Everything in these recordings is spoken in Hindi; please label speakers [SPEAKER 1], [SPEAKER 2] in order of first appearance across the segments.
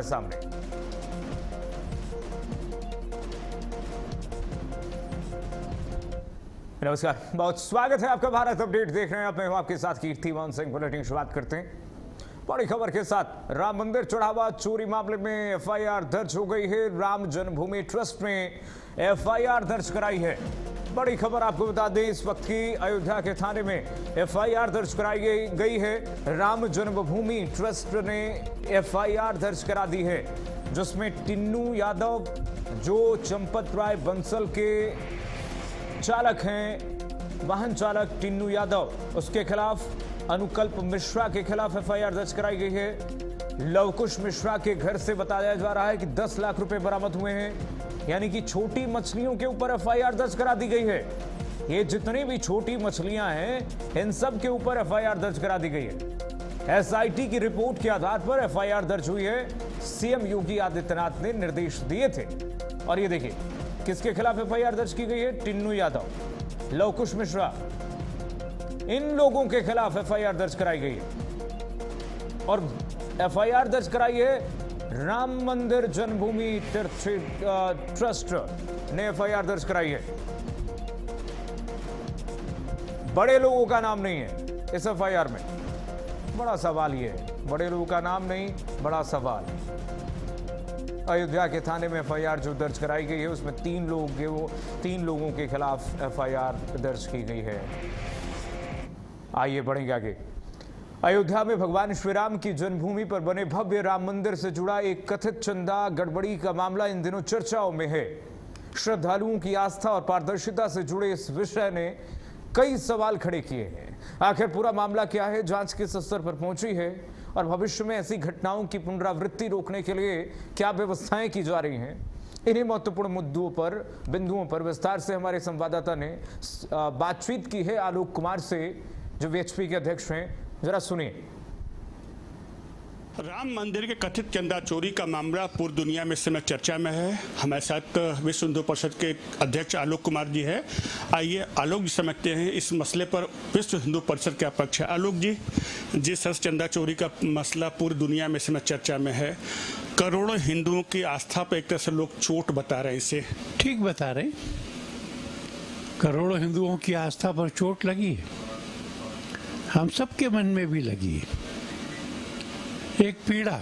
[SPEAKER 1] सामने नमस्कार, बहुत स्वागत है आपका भारत अपडेट देख रहे हैं आप। मैं हूं आपके साथ कीर्तिमान सिंह। बुलेटिन शुरुआत करते हैं बड़ी खबर के साथ। राम मंदिर चढ़ावा चोरी मामले में एफआईआर दर्ज हो गई है। राम जन्मभूमि ट्रस्ट ने एफआईआर दर्ज कराई है। बड़ी खबर आपको बता दें, इस वक्त की अयोध्या के थाने में एफआईआर दर्ज कराई गई है। राम जन्मभूमि ट्रस्ट ने एफआईआर दर्ज करा दी है, जिसमें टिन्नू यादव जो चंपत राय बंसल के चालक हैं, वाहन चालक टिन्नू यादव, उसके खिलाफ अनुकल्प मिश्रा के खिलाफ एफआईआर दर्ज कराई गई है। लवकुश मिश्रा के घर से बताया जा रहा है कि 10 लाख रुपए बरामद हुए हैं, यानी कि छोटी मछलियों के ऊपर एफआईआर दर्ज करा दी गई है। ये जितनी भी छोटी मछलियां हैं, इन सब के ऊपर एफआईआर दर्ज करा दी गई है। एसआईटी की रिपोर्ट के आधार पर एफआईआर दर्ज हुई है। सीएम योगी आदित्यनाथ ने निर्देश दिए थे। और ये देखिए किसके खिलाफ एफआईआर दर्ज की गई है। टिन्नू यादव, लवकुश मिश्रा, इन लोगों के खिलाफ एफआईआर दर्ज कराई गई है। और एफआईआर दर्ज कराई है राम मंदिर जन्मभूमि ट्रस्ट ने एफआईआर दर्ज कराई है। बड़े लोगों का नाम नहीं है इस एफआईआर में। बड़ा सवाल ये है, बड़े लोगों का नाम नहीं, बड़ा सवाल। अयोध्या के थाने में एफआईआर जो दर्ज कराई गई है, उसमें 3 लोगों के खिलाफ एफआईआर दर्ज की गई है। आइए बढ़ेंगे आगे। अयोध्या में भगवान श्री राम की जन्मभूमि पर बने भव्य राम मंदिर से जुड़ा एक कथित चंदा गड़बड़ी का मामला इन दिनों चर्चाओं में है। श्रद्धालुओं की आस्था और पारदर्शिता से जुड़े इस विषय ने कई सवाल खड़े किए हैं। आखिर पूरा मामला क्या है, जांच किस स्तर पर पहुंची है और भविष्य में ऐसी घटनाओं की पुनरावृत्ति रोकने के लिए क्या व्यवस्थाएं की जा रही हैं, इन्हीं महत्वपूर्ण बिंदुओं पर विस्तार से हमारे संवाददाता ने बातचीत की है आलोक कुमार से, जो वीएचपी के अध्यक्ष हैं। जरा सुनिए।
[SPEAKER 2] राम मंदिर के कथित चंदा चोरी का मामला पूरी दुनिया में इस समय चर्चा में है। हमारे साथ विश्व हिंदू परिषद के अध्यक्ष आलोक कुमार जी है। आइए आलोक जी समझते हैं इस मसले पर विश्व हिंदू परिषद क्या पक्ष है। आलोक जी, जिस तरह चंदा चोरी का मसला पूरी दुनिया में इस समय चर्चा में है, करोड़ों हिंदुओं की आस्था पर एक तरह से लोग चोट बता रहे हैं। इसे
[SPEAKER 3] ठीक बता रहे, करोड़ों हिंदुओं की आस्था पर चोट लगी है, हम सबके मन में भी लगी है। एक पीड़ा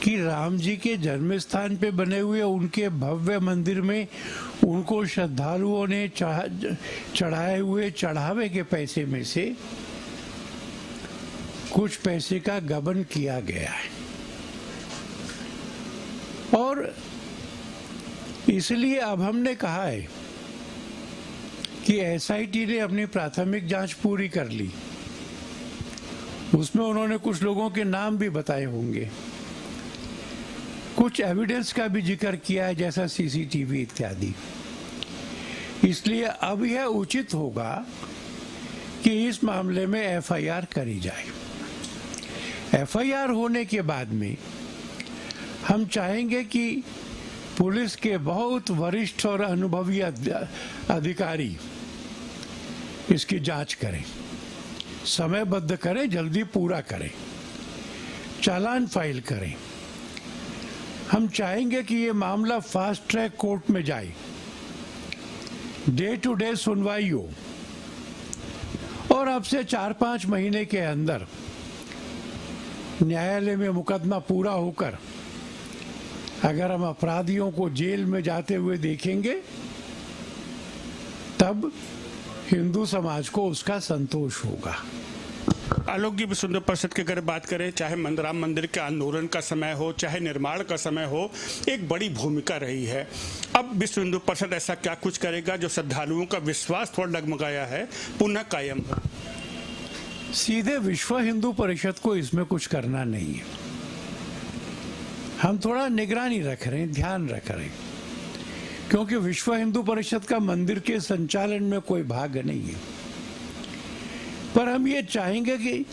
[SPEAKER 3] कि राम जी के जन्म स्थान पे बने हुए उनके भव्य मंदिर में उनको श्रद्धालुओं ने चढ़ाए हुए चढ़ावे के पैसे में से कुछ पैसे का गबन किया गया है। और इसलिए अब हमने कहा है कि एसआईटी ने अपनी प्राथमिक जांच पूरी कर ली। उसमें उन्होंने कुछ लोगों के नाम भी बताए होंगे, कुछ एविडेंस का भी जिक्र किया है, जैसा सीसीटीवी इत्यादि। इसलिए अब यह उचित होगा कि इस मामले में एफआईआर करी जाए। एफआईआर होने के बाद में हम चाहेंगे कि पुलिस के बहुत वरिष्ठ और अनुभवी अधिकारी इसकी जांच करें, समयबद्ध करें, जल्दी पूरा करें, चालान फाइल करें। हम चाहेंगे कि ये मामला फास्ट ट्रैक कोर्ट में जाए, डे टू डे सुनवाई हो और अब से 4-5 महीने के अंदर न्यायालय में मुकदमा पूरा होकर अगर हम अपराधियों को जेल में जाते हुए देखेंगे, तब हिंदू समाज को उसका संतोष होगा।
[SPEAKER 2] आलोक जी, विश्व हिंदू परिषद की अगर बात करें, चाहे राम मंदिर के आंदोलन का समय हो, चाहे निर्माण का समय हो, एक बड़ी भूमिका रही है। अब विश्व हिंदू परिषद ऐसा क्या कुछ करेगा जो श्रद्धालुओं का विश्वास थोड़ा डगमगाया है पुनः कायम हो?
[SPEAKER 3] सीधे विश्व हिंदू परिषद को इसमें कुछ करना नहीं है। हम थोड़ा निगरानी रख रहे हैं, ध्यान रख रहे हैं, क्योंकि विश्व हिंदू परिषद का मंदिर के संचालन में कोई भाग नहीं है। पर हम ये चाहेंगे कि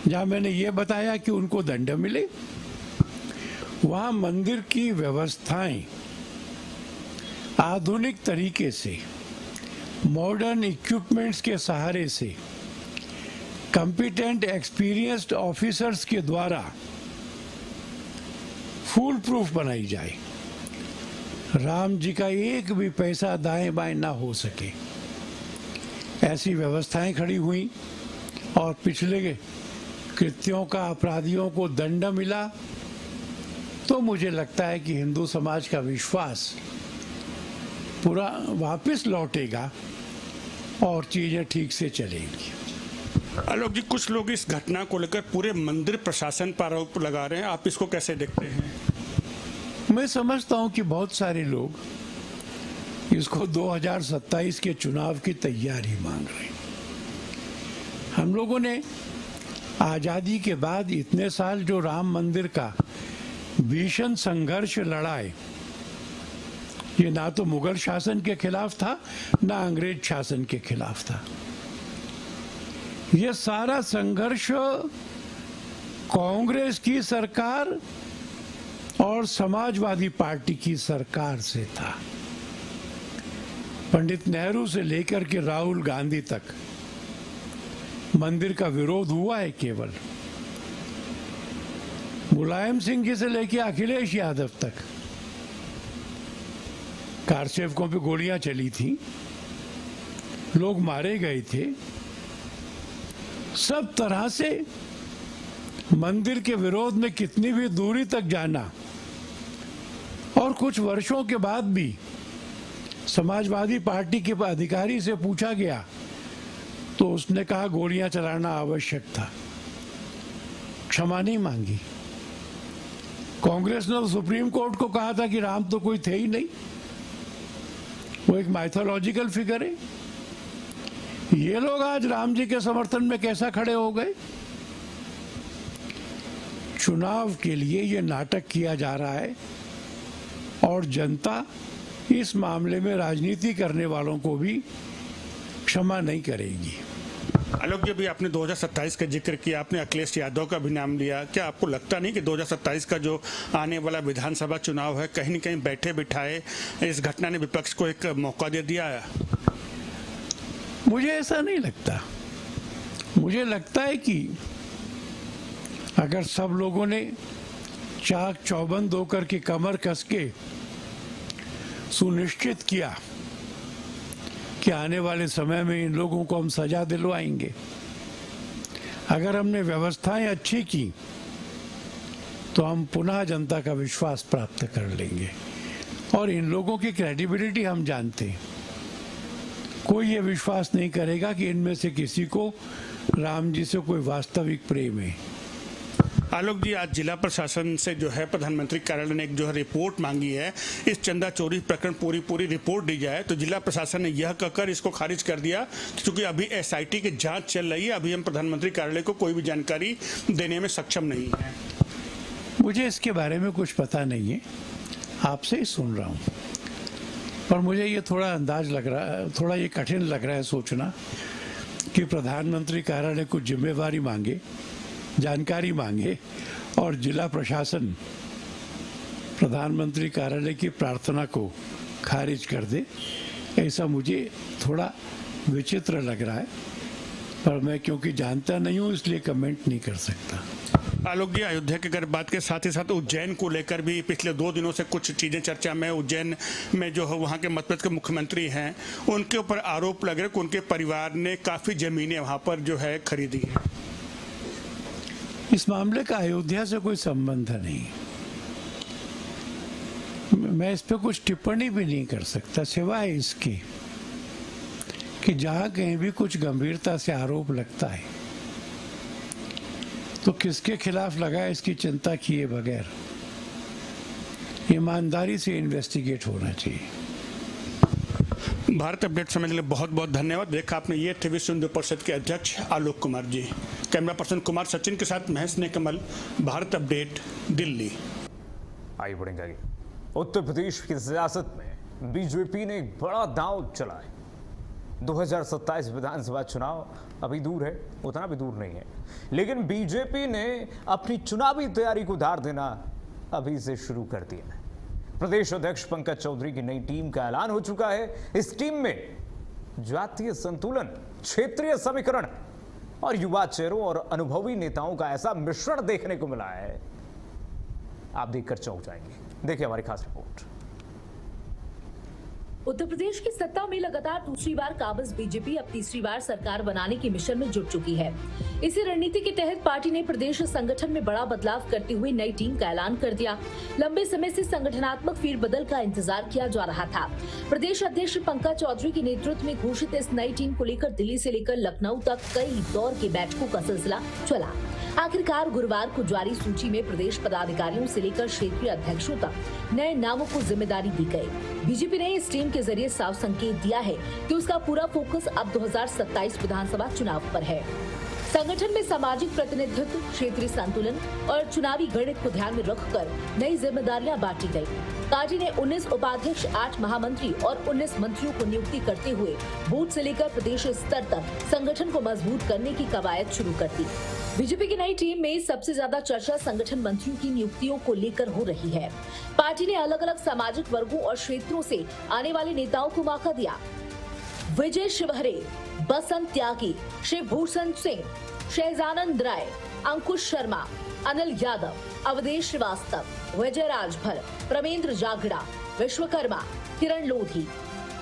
[SPEAKER 3] जहां मैंने ये बताया कि उनको दंड मिले, वहां मंदिर की व्यवस्थाएं आधुनिक तरीके से, मॉडर्न इक्विपमेंट्स के सहारे से, कॉम्पिटेंट एक्सपीरियंस्ड ऑफिसर्स के द्वारा फूल प्रूफ बनाई जाए, राम जी का एक भी पैसा दाएं बाएं ना हो सके, ऐसी व्यवस्थाएं खड़ी हुई और पिछले कृत्यों का अपराधियों को दंड मिला, तो मुझे लगता है कि हिंदू समाज का विश्वास पूरा वापस लौटेगा और चीजें ठीक से चलेंगी।
[SPEAKER 2] आलोक जी, कुछ लोग इस घटना को लेकर पूरे मंदिर प्रशासन पर आरोप लगा रहे हैं, आप इसको कैसे देखते हैं?
[SPEAKER 3] मैं समझता हूं कि बहुत सारे लोग इसको 2027 के चुनाव की तैयारी मांग रहे हैं। हम लोगों ने आजादी के बाद इतने साल जो राम मंदिर का भीषण संघर्ष लड़ा है, ये ना तो मुगल शासन के खिलाफ था ना अंग्रेज शासन के खिलाफ था। ये सारा संघर्ष कांग्रेस की सरकार और समाजवादी पार्टी की सरकार से था। पंडित नेहरू से लेकर के राहुल गांधी तक मंदिर का विरोध हुआ है केवल। मुलायम सिंह जी से लेकर अखिलेश यादव तक कारसेवकों पे गोलियां चली थी, लोग मारे गए थे। सब तरह से मंदिर के विरोध में कितनी भी दूरी तक जाना, और कुछ वर्षों के बाद भी समाजवादी पार्टी के अधिकारी से पूछा गया तो उसने कहा गोलियां चलाना आवश्यक था, क्षमा नहीं मांगी। कांग्रेस ने सुप्रीम कोर्ट को कहा था कि राम तो कोई थे ही नहीं, वो एक माइथोलॉजिकल फिगर है। ये लोग आज राम जी के समर्थन में कैसा खड़े हो गए? चुनाव के लिए ये नाटक किया जा रहा है और जनता इस मामले में राजनीति करने वालों को भी क्षमा नहीं करेगी।
[SPEAKER 2] आलोक जी, अभी आपने 2027 का जिक्र किया, आपने अखिलेश यादव का भी नाम लिया। क्या आपको लगता नहीं कि 2027 का जो आने वाला विधानसभा चुनाव है, कहीं न कहीं बैठे बिठाए इस घटना ने विपक्ष को एक मौका दे दिया है?
[SPEAKER 3] मुझे ऐसा नहीं लगता। मुझे लगता है कि अगर सब लोगों ने चाक चौबंद होकर के कमर कस के सुनिश्चित किया कि आने वाले समय में इन लोगों को हम सजा दिलवाएंगे, अगर हमने व्यवस्थाएं अच्छी की तो हम पुनः जनता का विश्वास प्राप्त कर लेंगे। और इन लोगों की क्रेडिबिलिटी हम जानते हैं। कोई ये विश्वास नहीं करेगा कि इनमें से किसी को राम जी से कोई वास्तविक प्रेम है।
[SPEAKER 2] आलोक जी, आज जिला प्रशासन से जो है प्रधानमंत्री कार्यालय ने एक जो है रिपोर्ट मांगी है, इस चंदा चोरी प्रकरण पूरी रिपोर्ट दी जाए, तो जिला प्रशासन ने यह कहकर इसको खारिज कर दिया क्योंकि अभी एसआईटी की जांच चल रही है, अभी हम प्रधानमंत्री कार्यालय को कोई भी जानकारी देने में सक्षम नहीं है।
[SPEAKER 3] मुझे इसके बारे में कुछ पता नहीं है, आपसे ही सुन रहा हूँ, पर मुझे ये थोड़ा अंदाज लग रहा है, थोड़ा ये कठिन लग रहा है सोचना कि प्रधानमंत्री कार्यालय कुछ जिम्मेवारी मांगे, जानकारी मांगे और जिला प्रशासन प्रधानमंत्री कार्यालय की प्रार्थना को खारिज कर दे। ऐसा मुझे थोड़ा विचित्र लग रहा है, पर मैं क्योंकि जानता नहीं हूँ इसलिए कमेंट नहीं कर सकता।
[SPEAKER 2] आलोक जी, अयोध्या की अगर बात के साथ ही साथ उज्जैन को लेकर भी पिछले 2 दिनों से कुछ चीजें चर्चा में। उज्जैन में जो है वहाँ के मध्य प्रदेश के मुख्यमंत्री हैं, उनके ऊपर आरोप लग रहे कि उनके परिवार ने काफी जमीनें वहाँ पर जो है खरीदी है।
[SPEAKER 3] इस मामले का अयोध्या से कोई संबंध नहीं, मैं इस पे कुछ टिप्पणी भी नहीं कर सकता, सिवाय इसके कि जहां कहीं भी कुछ गंभीरता से आरोप लगता है तो किसके खिलाफ लगा है इसकी चिंता किए बगैर ईमानदारी से इन्वेस्टिगेट होना चाहिए।
[SPEAKER 2] भारत अपडेट समझने के लिए बहुत बहुत धन्यवाद। देखा आपने, ये थे विश्व हिंदू परिषद के अध्यक्ष आलोक कुमार जी। कैमरा पर्सन कुमार सचिन के साथ महेश ने कमल, भारत अपडेट, दिल्ली।
[SPEAKER 1] आइए बढ़ेंगे आगे। उत्तर प्रदेश की सियासत में बीजेपी ने एक बड़ा दांव चलाया। 2027 विधानसभा चुनाव अभी दूर है, उतना भी दूर नहीं है, लेकिन बीजेपी ने अपनी चुनावी तैयारी को धार देना अभी से शुरू कर दिया है। प्रदेश अध्यक्ष पंकज चौधरी की नई टीम का ऐलान हो चुका है। इस टीम में जातीय संतुलन, क्षेत्रीय समीकरण और युवा चेहरों और अनुभवी नेताओं का ऐसा मिश्रण देखने को मिला है आप देखकर चौंक जाएंगे। देखिए हमारी खास रिपोर्ट।
[SPEAKER 4] उत्तर प्रदेश की सत्ता में लगातार दूसरी बार काबिज बीजेपी अब तीसरी बार सरकार बनाने की मिशन में जुट चुकी है। इसी रणनीति के तहत पार्टी ने प्रदेश संगठन में बड़ा बदलाव करते हुए नई टीम का ऐलान कर दिया। लंबे समय से संगठनात्मक फेरबदल का इंतजार किया जा रहा था। प्रदेश अध्यक्ष पंकज चौधरी के नेतृत्व में घोषित इस नई टीम को लेकर दिल्ली से लेकर लखनऊ तक कई दौर की बैठकों का सिलसिला चला। आखिरकार गुरुवार को जारी सूची में प्रदेश पदाधिकारियों से लेकर क्षेत्रीय अध्यक्षों तक नए नामों को जिम्मेदारी दी गई। बीजेपी ने इस टीम के जरिए साफ संकेत दिया है कि उसका पूरा फोकस अब 2027 विधानसभा चुनाव पर है। संगठन में सामाजिक प्रतिनिधित्व, क्षेत्रीय संतुलन और चुनावी गणित को ध्यान में रखकर नई जिम्मेदारियां बांटी गई। पार्टी ने 19 उपाध्यक्ष, 8 महामंत्री और 19 मंत्रियों को नियुक्ति करते हुए बूथ से लेकर प्रदेश स्तर तक संगठन को मजबूत करने की कवायद शुरू कर दी। बीजेपी की नई टीम में सबसे ज्यादा चर्चा संगठन मंत्रियों की नियुक्तियों को लेकर हो रही है। पार्टी ने अलग अलग सामाजिक वर्गों और क्षेत्रों से आने वाले नेताओं को मौका दिया। विजय शिवहरे, बसंत त्यागी, शिवभूषण सिंह, शहजानंद राय, अंकुश शर्मा, अनिल यादव, अवधेश श्रीवास्तव, विजय राजभर, प्रमेंद्र जागड़ा, विश्वकर्मा, किरण लोधी,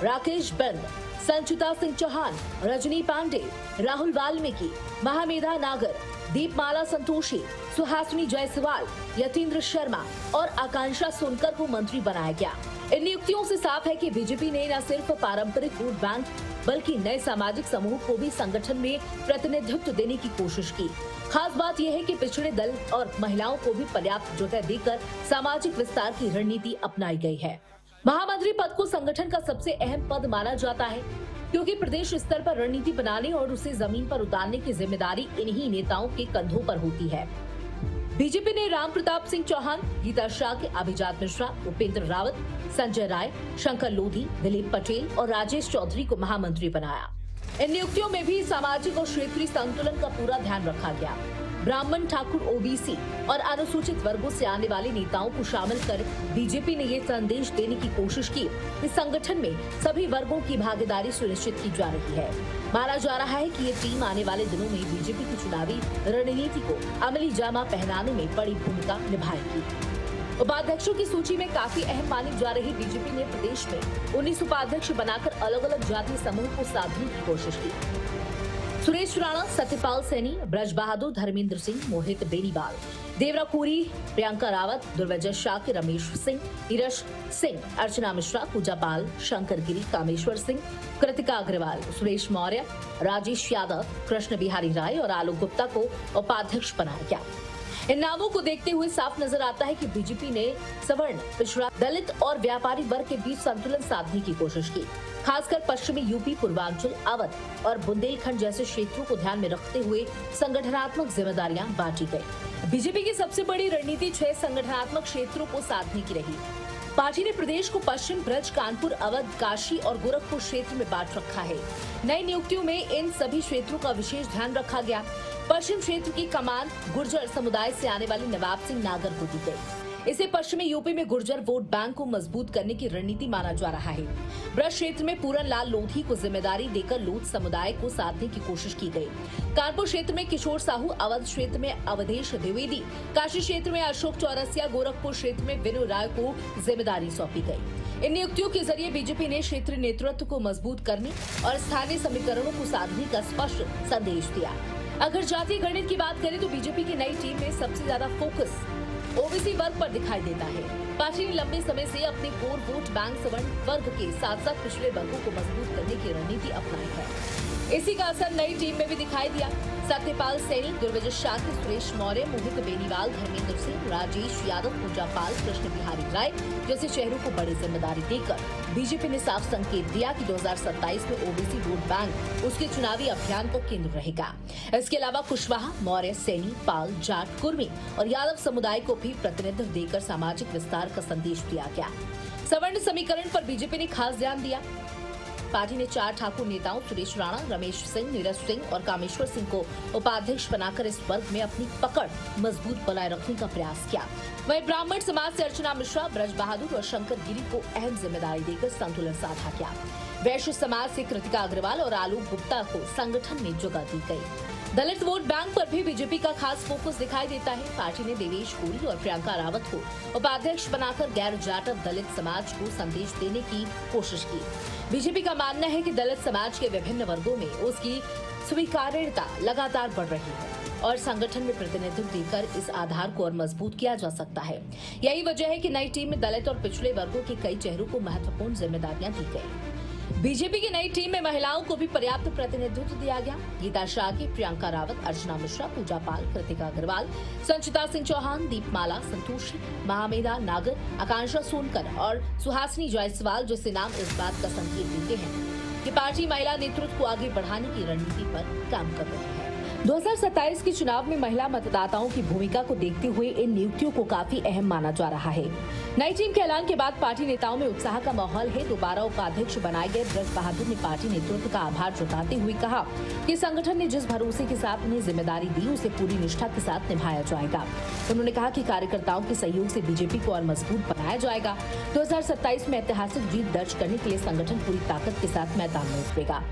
[SPEAKER 4] राकेश बंद, संचिता सिंह चौहान, रजनी पांडे, राहुल वाल्मीकि, महामेधा नागर, दीपमाला संतोषी, सुहासिनी जायसवाल, यतीन्द्र शर्मा और आकांक्षा सोनकर को मंत्री बनाया गया। इन नियुक्तियों से साफ है कि बीजेपी ने न सिर्फ पारंपरिक वोट बैंक बल्कि नए सामाजिक समूह को भी संगठन में प्रतिनिधित्व देने की कोशिश की। खास बात यह है कि पिछड़े दल और महिलाओं को भी पर्याप्त जगह देकर सामाजिक विस्तार की रणनीति अपनाई गई है। महामंत्री पद को संगठन का सबसे अहम पद माना जाता है क्योंकि प्रदेश स्तर पर रणनीति बनाने और उसे जमीन पर उतारने की जिम्मेदारी इन्हीं नेताओं के कंधों पर होती है। बीजेपी ने राम प्रताप सिंह चौहान, गीता शाक्य, अभिजात मिश्रा, उपेंद्र रावत, संजय राय, शंकर लोधी, दिलीप पटेल और राजेश चौधरी को महामंत्री बनाया। इन नियुक्तियों में भी सामाजिक और क्षेत्रीय संतुलन का पूरा ध्यान रखा गया। ब्राह्मण, ठाकुर, ओबीसी और अनुसूचित वर्गों से आने वाले नेताओं को शामिल कर बीजेपी ने ये संदेश देने की कोशिश की कि संगठन में सभी वर्गों की भागीदारी सुनिश्चित की जा रही है। माना जा रहा है कि ये टीम आने वाले दिनों में बीजेपी की चुनावी रणनीति को अमली जामा पहनाने में बड़ी भूमिका निभाएगी। उपाध्यक्षों की सूची में काफी अहम मानी जा रही बीजेपी ने प्रदेश में 19 उपाध्यक्ष बनाकर अलग अलग जातीय समूह को साधने की कोशिश की। सुरेश राणा, सत्यपाल सैनी, ब्रज बहादुर, धर्मेंद्र सिंह, मोहित बेनीवाल, देवरा कोरी, प्रियंका रावत, दुर्वजय शाक्य, रमेश सिंह, नीरज सिंह, अर्चना मिश्रा, पूजा पाल, शंकर गिरी, कामेश्वर सिंह, कृतिका अग्रवाल, सुरेश मौर्य, राजेश यादव, कृष्ण बिहारी राय और आलोक गुप्ता को उपाध्यक्ष बनाया गया। इन नामों को देखते हुए साफ नजर आता है कि बीजेपी ने सवर्ण, पिछड़ा, दलित और व्यापारी वर्ग के बीच संतुलन साधने की कोशिश की। खासकर पश्चिमी यूपी, पूर्वांचल, अवध और बुंदेलखंड जैसे क्षेत्रों को ध्यान में रखते हुए संगठनात्मक जिम्मेदारियां बांटी गई। बीजेपी की सबसे बड़ी रणनीति 6 संगठनात्मक क्षेत्रों को साधने की रही। पार्टी ने प्रदेश को पश्चिम, ब्रज, कानपुर, अवध, काशी और गोरखपुर क्षेत्र में बांट रखा है। नई नियुक्तियों में इन सभी क्षेत्रों का विशेष ध्यान रखा गया। पश्चिम क्षेत्र की कमान गुर्जर समुदाय से आने वाले नवाब सिंह नागर को दी गई। इसे पश्चिमी यूपी में गुर्जर वोट बैंक को मजबूत करने की रणनीति माना जा रहा है। ब्रज क्षेत्र में पूरन लाल लोधी को जिम्मेदारी देकर लोध समुदाय को साधने की कोशिश की गई। कानपुर क्षेत्र में किशोर साहू, अवध क्षेत्र में अवधेश द्विवेदी, काशी क्षेत्र में अशोक चौरसिया, गोरखपुर क्षेत्र में विनोद राय को जिम्मेदारी सौंपी गई। इन नियुक्तियों के जरिए बीजेपी ने क्षेत्रीय नेतृत्व को मजबूत करने और स्थानीय समीकरणों को साधने का स्पष्ट संदेश दिया। अगर जातीय गणित की बात करें तो बीजेपी की नई टीम में सबसे ज्यादा फोकस ओबीसी वर्ग पर दिखाई देता है। पार्टी ने लंबे समय से अपने कोर वोट बैंक सवर्ण वर्ग के साथ साथ पिछड़े वर्गों को मजबूत करने की रणनीति अपनाई है। इसी का असर नई टीम में भी दिखाई दिया। सत्यपाल सैनी, दुर्वजय शाक्य, सुरेश मौर्य, मोहित बेनीवाल, धर्मेंद्र सिंह, राजेश यादव, पूजा पाल, कृष्ण बिहारी राय जैसे चेहरों को बड़ी जिम्मेदारी देकर बीजेपी ने साफ संकेत दिया कि 2027 में ओबीसी वोट बैंक उसके चुनावी अभियान का केंद्र रहेगा। इसके अलावा कुशवाहा, मौर्य, सैनी, पाल, जाट, कुर्मी और यादव समुदाय को भी प्रतिनिधित्व देकर सामाजिक विस्तार का संदेश दिया गया। सवर्ण समीकरण पर बीजेपी ने खास ध्यान दिया। पार्टी ने 4 ठाकुर नेताओं सुरेश राणा, रमेश सिंह, नीरज सिंह और कामेश्वर सिंह को उपाध्यक्ष बनाकर इस वर्ग में अपनी पकड़ मजबूत बनाए रखने का प्रयास किया। वहीं ब्राह्मण समाज से अर्चना मिश्रा, ब्रज बहादुर और शंकर गिरी को अहम जिम्मेदारी देकर संतुलन साधा गया। वैश्य समाज से कृतिका अग्रवाल और आलोक गुप्ता को संगठन में जगह दी गई। दलित वोट बैंक पर भी बीजेपी का खास फोकस दिखाई देता है। पार्टी ने देवेश कोरी और प्रियंका रावत को उपाध्यक्ष बनाकर गैर जाटव दलित समाज को संदेश देने की कोशिश की। बीजेपी का मानना है कि दलित समाज के विभिन्न वर्गों में उसकी स्वीकार्यता लगातार बढ़ रही है और संगठन में प्रतिनिधित्व देकर इस आधार को और मजबूत किया जा सकता है। यही वजह है कि नई टीम में दलित और पिछड़े वर्गों के कई चेहरों को महत्वपूर्ण जिम्मेदारियां दी गई। बीजेपी की नई टीम में महिलाओं को भी पर्याप्त प्रतिनिधित्व दिया गया। गीता शाह, प्रियंका रावत, अर्चना मिश्रा, पूजा पाल, कृतिका अग्रवाल, संचिता सिंह चौहान, दीपमाला संतोषी, महामेधा नागर, आकांक्षा सोनकर और सुहासिनी जायसवाल जैसे नाम इस बात का संकेत देते हैं कि पार्टी महिला नेतृत्व को आगे बढ़ाने की रणनीति पर काम कर रही है। 2027 के चुनाव में महिला मतदाताओं की भूमिका को देखते हुए इन नियुक्तियों को काफी अहम माना जा रहा है। नई टीम के ऐलान के बाद पार्टी नेताओं में उत्साह का माहौल है। दोबारा उपाध्यक्ष बनाए गए ब्रज बहादुर ने पार्टी नेतृत्व का आभार जताते हुए कहा कि संगठन ने जिस भरोसे के साथ उन्हें जिम्मेदारी दी उसे पूरी निष्ठा के साथ निभाया जाएगा। उन्होंने कहा कि कार्यकर्ताओं के सहयोग से बीजेपी को और मजबूत बनाया जाएगा। 2027 में ऐतिहासिक जीत दर्ज करने के लिए संगठन पूरी ताकत के साथ मैदान में उतरेगा।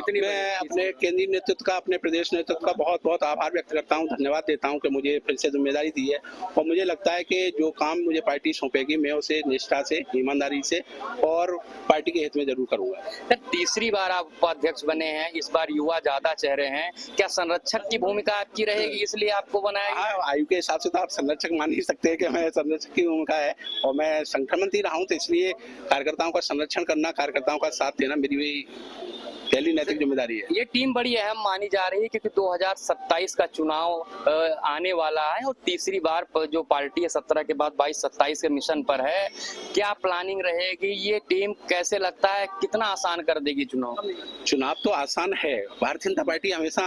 [SPEAKER 5] मैं अपने केंद्रीय नेतृत्व का, अपने प्रदेश नेतृत्व का बहुत बहुत आभार व्यक्त करता हूं, धन्यवाद देता हूं कि मुझे फिर से जिम्मेदारी दी है और मुझे लगता है कि जो काम मुझे पार्टी सौंपेगी मैं उसे निष्ठा से, ईमानदारी से और पार्टी के हित में जरूर करूंगा।
[SPEAKER 6] तीसरी बार आप उपाध्यक्ष बने हैं, इस बार युवा ज्यादा चेहरे हैं, क्या संरक्षक की भूमिका आपकी रहेगी इसलिए आपको बनाया गया?
[SPEAKER 5] हाँ, आयु के हिसाब से तो आप संरक्षक मान ही सकते हैं कि मैं संरक्षक की भूमिका है और मैं संगठन मंत्री रहा हूँ, तो इसलिए कार्यकर्ताओं का संरक्षण करना, कार्यकर्ताओं का साथ देना मेरी भी पहली नैतिक जिम्मेदारी है।
[SPEAKER 6] ये टीम बड़ी अहम मानी जा रही है क्योंकि 2027 का चुनाव आने वाला है और तीसरी बार जो पार्टी है 17 के बाद 22-27 के मिशन पर है। क्या प्लानिंग रहेगी? ये टीम कैसे लगता है कितना आसान कर देगी चुनाव?
[SPEAKER 5] चुनाव तो आसान है। भारतीय जनता पार्टी हमेशा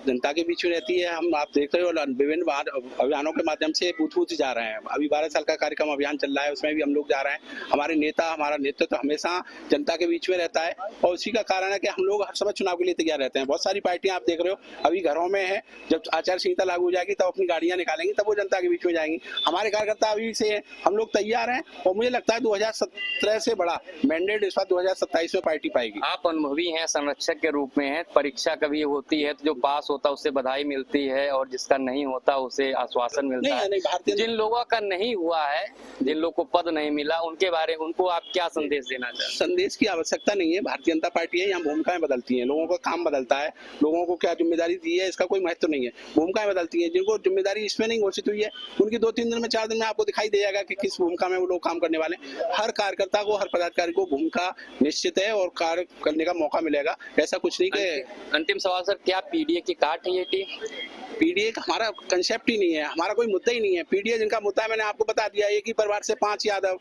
[SPEAKER 5] जनता के बीच में रहती है। हम आप देख रहे हो विभिन्न अभियानों के माध्यम से बूथ बूथ जा रहे हैं। अभी 12 साल का कार्यक्रम अभियान चल रहा है, उसमें भी हम लोग जा रहे हैं। हमारे नेता, हमारा नेतृत्व हमेशा जनता के बीच में रहता है और उसी का कारण है कि हम लोग हर समय चुनाव के लिए तैयार रहते हैं। बहुत सारी पार्टियां आप देख रहे हो अभी घरों में है, जब आचार संहिता लागू हो जाएगी तब अपनी गाड़ियां निकालेंगी, तब वो जनता के बीच में जाएंगी। हमारे कार्यकर्ता अभी से हम लोग तैयार हैं और मुझे लगता है 2017 से बड़ा मैंडेट इस बार 2027 में पार्टी पाएगी।
[SPEAKER 6] आप अनुभवी हैं, संरक्षक के रूप में है, परीक्षा कभी होती है तो जो पास होता है उससे बधाई मिलती है और जिसका नहीं होता उसे आश्वासन मिलता है। जिन लोगों का नहीं हुआ है, जिन लोगों को पद नहीं मिला, उनको आप क्या संदेश देना चाहते हैं?
[SPEAKER 5] संदेश की आवश्यकता नहीं है। भारतीय जनता पार्टी है, यहाँ भूमिकाएं बदलती हैं, लोगों का काम बदलता है, लोगों को क्या जिम्मेदारी दी है इसका कोई महत्व नहीं है। भूमिकाएं बदलती हैं। जिनको जिम्मेदारी इसमें नहीं घोषित हुई है उनकी 2-3 दिन में, 4 दिन में आपको दिखाई दे जाएगा कि किस भूमिका में वो लोग काम करने वाले। हर कार्यकर्ता को, हर पदाधिकारी को भूमिका निश्चित है और कार्य करने का मौका मिलेगा। ऐसा कुछ नहीं कि
[SPEAKER 6] अंतिम सवाल सर, क्या पीडीए की काट है ये टीम?
[SPEAKER 5] पीडीए का हमारा कंसेप्ट ही नहीं है, हमारा कोई मुद्दा ही नहीं है। पीडीए जिनका मुद्दा है मैंने आपको बता दिया, एक ही परिवार से 5 यादव,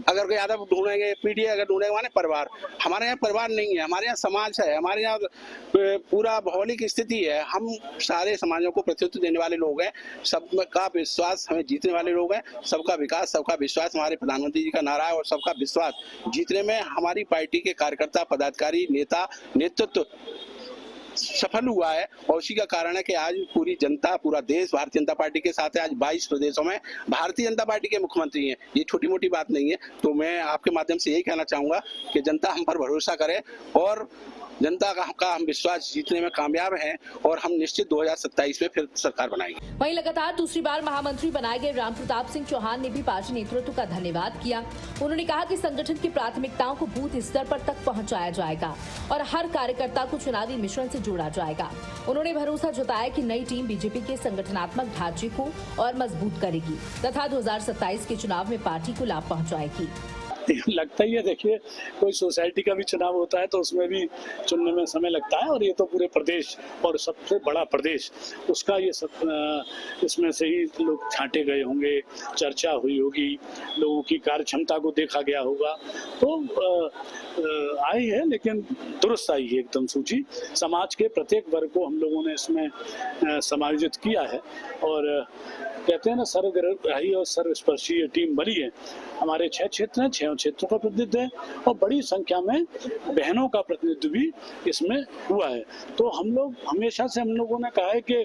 [SPEAKER 5] अगर कोई यादव ढूंढेंगे, पीडीए अगर ढूंढेंगे माने परिवार। हमारे यहाँ परिवार नहीं है, हमारे यहाँ समाज है, हमारे यहाँ पूरा भौगोलिक स्थिति है। हम सारे समाजों को प्रतिनिधित्व देने वाले लोग हैं, सबका विश्वास हमें जीतने वाले लोग हैं। सबका विकास, सबका विश्वास हमारे प्रधानमंत्री जी का नारा है और सबका विश्वास जीतने में हमारी पार्टी के कार्यकर्ता, पदाधिकारी, नेता, नेतृत्व सफल हुआ है और उसी का कारण है कि आज पूरी जनता, पूरा देश भारतीय जनता पार्टी के साथ है। आज 22 प्रदेशों में भारतीय जनता पार्टी के मुख्यमंत्री हैं। ये छोटी मोटी बात नहीं है। तो मैं आपके माध्यम से यही कहना चाहूंगा कि जनता हम पर भरोसा करे और जनता का हम विश्वास जीतने में कामयाब हैं और हम निश्चित 2027 में फिर सरकार बनाएंगे।
[SPEAKER 4] वहीं लगातार दूसरी बार महामंत्री बनाए गए रामप्रताप सिंह चौहान ने भी पार्टी नेतृत्व का धन्यवाद किया। उन्होंने कहा कि संगठन की प्राथमिकताओं को बूथ स्तर पर तक पहुंचाया जाएगा और हर कार्यकर्ता को चुनावी मिशन से जोड़ा जाएगा। उन्होंने भरोसा जताया कि नई टीम बीजेपी के संगठनात्मक ढांचे को और मजबूत करेगी तथा 2027 के चुनाव में पार्टी को लाभ पहुँचाएगी।
[SPEAKER 7] लगता ही है, देखिए कोई सोसाइटी का भी चुनाव होता है तो उसमें भी चुनने में समय लगता है और ये तो पूरे प्रदेश और सबसे बड़ा प्रदेश उसका ये सब इसमें से ही लोग छांटे गए होंगे, चर्चा हुई होगी, लोगों की कार्य क्षमता को देखा गया होगा। तो आई है लेकिन दुरुस्त आई है एकदम सूची। समाज के प्रत्येक वर्ग को हम लोगों ने इसमें समायोजित किया है और कहते हैं ना सर्वग्राही और सर्वस्पर्शी टीम बनी है। हमारे 6 क्षेत्र हैं, 6 क्षेत्रों का प्रतिनिधित्व है और बड़ी संख्या में बहनों का प्रतिनिधित्व भी इसमें हुआ है। तो हम लोग हमेशा से हम लोगों ने कहा है कि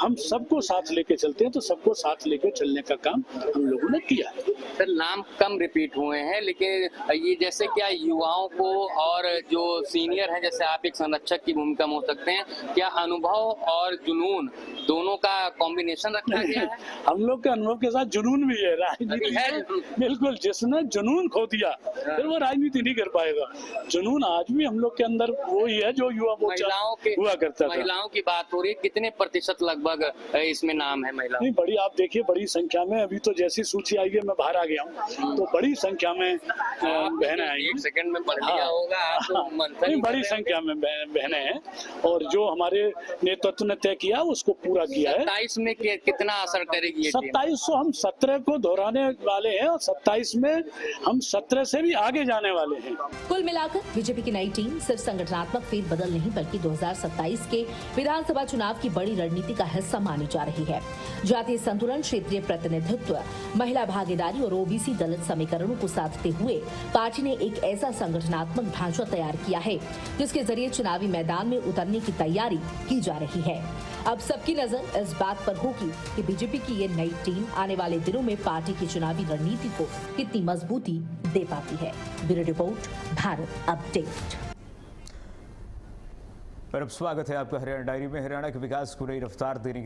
[SPEAKER 7] हम सबको साथ लेके चलते हैं, तो सबको साथ लेके चलने का काम हम लोगों ने किया है।
[SPEAKER 6] सर नाम कम रिपीट हुए हैं, लेकिन ये जैसे क्या युवाओं को और जो सीनियर हैं जैसे आप एक संरक्षक की भूमिका में हो सकते हैं, क्या अनुभव और जुनून दोनों का कॉम्बिनेशन रखा गया है?
[SPEAKER 7] हम लोग के अनुभव के साथ जुनून भी है, राजनीति है। बिल्कुल, जिसने जुनून खो दिया फिर वो राजनीति नहीं कर पाएगा। जुनून आज भी हम लोग के अंदर वो ही है जो युवा मोर्चा हुआ करता था।
[SPEAKER 6] महिलाओं की बात हो रही है, कितने प्रतिशत लगभग इसमें नाम है महिला?
[SPEAKER 7] नहीं, बड़ी आप देखिए बड़ी संख्या में, अभी तो जैसी सूची आई है मैं बाहर आ गया हूँ, तो बड़ी संख्या में बहनें आई।
[SPEAKER 6] एक सेकंड में पढ़ लिया होगा आप तो
[SPEAKER 7] नहीं, बड़ी संख्या में बहनें हैं और जो हमारे नेतृत्व ने तय किया उसको पूरा किया है।
[SPEAKER 6] 27 में कितना असर करेगी?
[SPEAKER 7] 27 हम 17 को दोहराने वाले हैं और 27 में हम 17 से भी आगे जाने वाले हैं।
[SPEAKER 4] कुल मिलाकर बीजेपी की नई टीम सिर्फ संगठनात्मक फेरबदल नहीं बल्कि 2027 के विधानसभा चुनाव की बड़ी रणनीति का हिस्सा मानी जा रही है। जातीय संतुलन, क्षेत्रीय प्रतिनिधित्व, महिला भागीदारी और ओबीसी दलित समीकरणों को साधते हुए पार्टी ने एक ऐसा संगठनात्मक ढांचा तैयार किया है जिसके जरिए चुनावी मैदान में उतरने की तैयारी की जा रही है। अब सबकी नजर इस बात पर होगी कि बीजेपी की ये नई टीम आने वाले दिनों में पार्टी की चुनावी रणनीति को कितनी मजबूती दे पाती है। Bureau report, Bharat update.
[SPEAKER 1] पर अब स्वागत है आपका हरियाणा डायरी में। हरियाणा के विकास को नई रफ्तार देने की